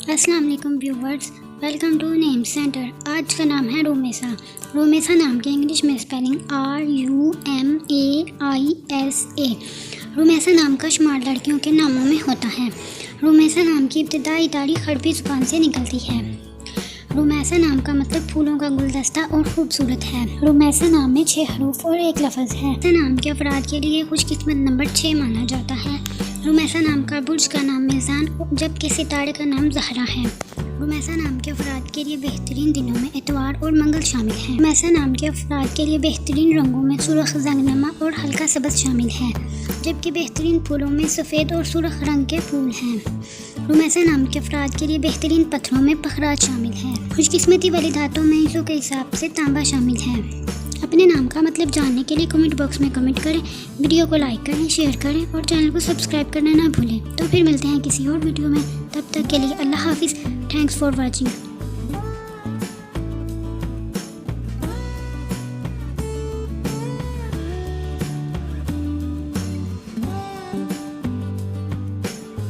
अस्सलाम वालेकुम viewers, welcome to name centre. आज का नाम है रोमेसा। रोमेसा नाम की इंग्लिश में स्पेलिंग RUMAISA। रोमेसा नाम का शुमार लड़कियों के नामों में होता है। रोमेसा नाम की इब्तिदाई तारीख अरबी ज़ुबान से निकलती है। रोमेसा नाम का मतलब फूलों का गुलदस्ता और खूबसूरत है। रोमेसा नाम में 6 हरूफ और 1 लफ्ज़ है। रोमेसा नाम के अफराद के लिए खुशकिस्मत नंबर 6 माना जाता है। रोमेसा नाम का बुर्ज का नाम मीज़ान जबकि सितारे का नाम ज़हरा है। रोमेसा नाम के अफराद के लिए बेहतरीन दिनों में इतवार और मंगल शामिल है। रोमेसा नाम के अफराद के लिए बेहतरीन रंगों में सुर्ख, जंगनमा और हल्का सब्ज़ शामिल है, जबकि बेहतरीन फूलों में सफ़ेद और सुर्ख रंग के फूल हैं। रोमेसा नाम के अफराद के लिए बेहतरीन पत्थरों में पखराज शामिल है। खुशकिस्मती वाली धातों में इंचों के हिसाब से तांबा शामिल है। अपने नाम का मतलब जानने के लिए कमेंट बॉक्स में कमेंट करें, वीडियो को लाइक करें, शेयर करें और चैनल को सब्सक्राइब करना ना भूलें। तो फिर मिलते हैं किसी और वीडियो में, तब तक के लिए अल्लाह हाफिज़। Thanks for watching.